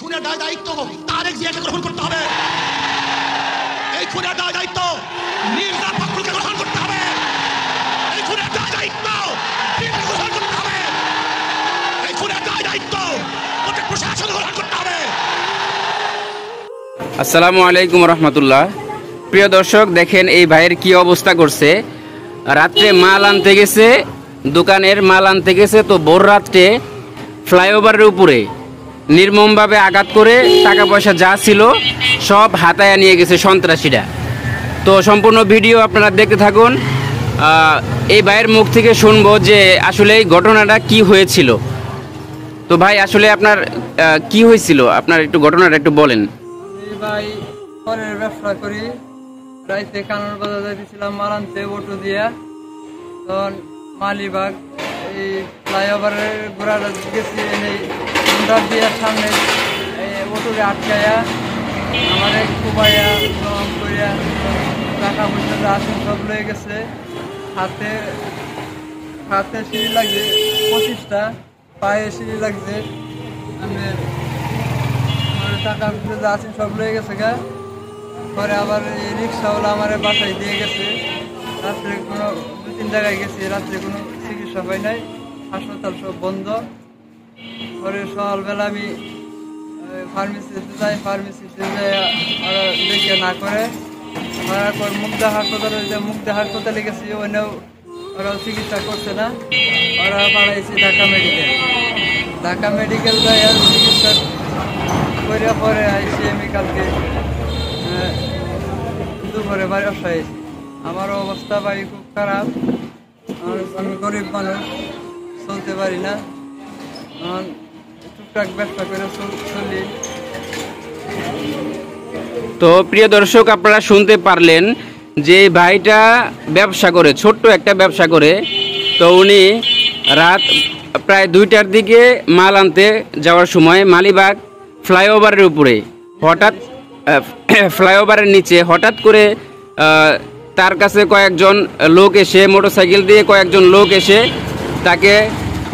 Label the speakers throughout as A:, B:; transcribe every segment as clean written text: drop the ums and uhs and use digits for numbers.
A: খুনের দায় দায়িত্ব তারেক জিয়াকে গ্রহণ করতে হবে। এই খুনের দায় দায়িত্ব মির্জা ফখরুলকে গ্রহণ করতে হবে। এই খুনের দায় দায়িত্ব বিএনপি গ্রহণ করতে হবে। এই খুনের দায় দায়িত্ব প্রত্যেক প্রশাসন গ্রহণ করতে হবে।
B: আসসালামু আলাইকুম রহমতুল্লাহ। প্রিয় দর্শক, দেখেন এই ভাইয়ের কি অবস্থা করছে। রাত্রে মাল আনতে গেছে, দোকানের মাল আনতে গেছে, তো ভোর রাত্রে ফ্লাইওভারের উপরে নির্মমভাবে আঘাত করে টাকা পয়সা যা ছিল সব হাতায় নিয়ে গেছে সন্ত্রাসীরা। তো সম্পূর্ণ ভিডিও আপনারা দেখতে থাকুন। এই ভাইয়ের মুখ থেকে শুনবো যে আসলে এই ঘটনাটা কি হয়েছিল। তো ভাই, আসলে আপনার কি হয়েছিল, আপনার একটু ঘটনাটা একটু বলেন।
C: ভাই ফলের ব্যবসা করি, রাইতে কানুন বাজার যাইতেছিলাম মাল আনতে অটো দিয়া। তখন মালিবাগ এই ফ্লাইওভারের গোড়াটা গেছি, এই মুন্ডার দিয়ার সামনে অটোরে আটকাইয়া আমার কুবাইয়া করিয়া টাকা পয়সা যা আছে সব লয়ে গেছে। হাতে হাতে সিঁড়ি লাগছে 25টা, পায়ে সিঁড়ি লাগছে। আমি টাকা পয়সা যা আছে সব লয়ে গেছে গা। পরে আবার এই রিক্সাওয়ালা আমার বাসায় দিয়ে গেছে। রাত্রে কোনো 2-3 জায়গায় গেছি, রাত্রে কোনো চিকিৎসা পাই নাই, হাসপাতাল সব বন্ধ। পরে সকালবেলা আমি ফার্মেসিতে যাই, ফার্মেসিতে যাই ওরা দেখে না করে মুগদা হাসপাতালে গেছি, ওইখানেও ওরা চিকিৎসা করছে না। ওরা পাঠাইছি ঢাকা মেডিকেল যাই আর চিকিৎসা করে পরে আইসি আমি কালকে দুপুরে বাড়ি আসাই। আমার অবস্থা বাড়ি খুব খারাপ, আমি গরিব মানুষ, চলতে পারি না, টুকটাক ব্যবসা করে চলি।
B: তো প্রিয় দর্শক, আপনারা শুনতে পারলেন যে ভাইটা ব্যবসা করে, ছোট্ট একটা ব্যবসা করে। তো উনি রাত প্রায় 2টার দিকে মাল আনতে যাওয়ার সময় মালিবাগ ফ্লাইওভারের উপরে হঠাৎ ফ্লাইওভারের নিচে হঠাৎ করে তার কাছে কয়েকজন লোক এসে, মোটরসাইকেল দিয়ে কয়েকজন লোক এসে তাকে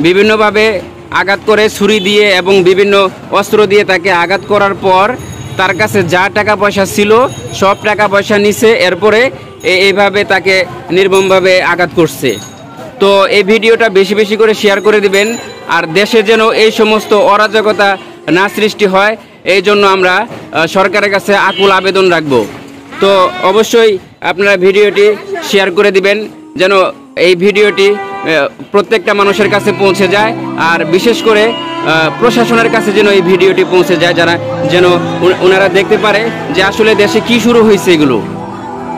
B: বিভিন্নভাবে আঘাত করে, ছুরি দিয়ে এবং বিভিন্ন অস্ত্র দিয়ে তাকে আঘাত করার পর তার কাছে যা টাকা পয়সা ছিল সব টাকা পয়সা নিছে। এরপরে এইভাবে তাকে নির্মমভাবে আঘাত করছে। তো এই ভিডিওটা বেশি বেশি করে শেয়ার করে দিবেন, আর দেশে যেন এই সমস্ত অরাজকতা না সৃষ্টি হয়, এই জন্য আমরা সরকারের কাছে আকুল আবেদন রাখব। তো অবশ্যই আপনারা ভিডিওটি শেয়ার করে দিবেন যেন এই ভিডিওটি প্রত্যেকটা মানুষের কাছে পৌঁছে যায়, আর বিশেষ করে প্রশাসনের কাছে যেন এই ভিডিওটি পৌঁছে যায়, যারা যেন ওনারা দেখতে পারে যে আসলে দেশে কি শুরু হয়েছে এগুলো।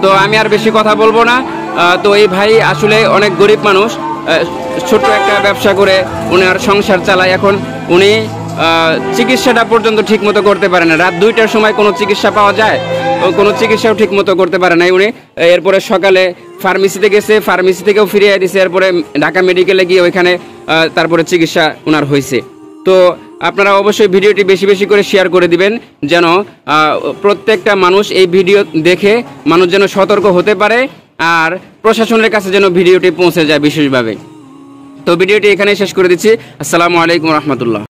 B: তো আমি আর বেশি কথা বলবো না। তো এই ভাই আসলে অনেক গরিব মানুষ, ছোট্ট একটা ব্যবসা করে ওনার সংসার চালায়। এখন উনি চিকিৎসাটা পর্যন্ত ঠিক মতো করতে পারে না। রাত 2টার সময় কোনো চিকিৎসা পাওয়া যায়, কোনো চিকিৎসাও ঠিক মতো করতে পারে নাই উনি। এরপরে সকালে ফার্মেসিতে গেছে, ফার্মেসি থেকেও ফিরিয়ে দিয়েছে। এরপরে ঢাকা মেডিকেলে গিয়ে ওইখানে তারপরে চিকিৎসা ওনার হয়েছে। তো আপনারা অবশ্যই ভিডিওটি বেশি বেশি করে শেয়ার করে দিবেন যেন প্রত্যেকটা মানুষ এই ভিডিও দেখে মানুষ যেন সতর্ক হতে পারে, আর প্রশাসনের কাছে যেন ভিডিওটি পৌঁছে যায় বিশেষভাবে। তো ভিডিওটি এখানে শেষ করে দিচ্ছি। আসসালামু আলাইকুম রহমতুল্লাহ।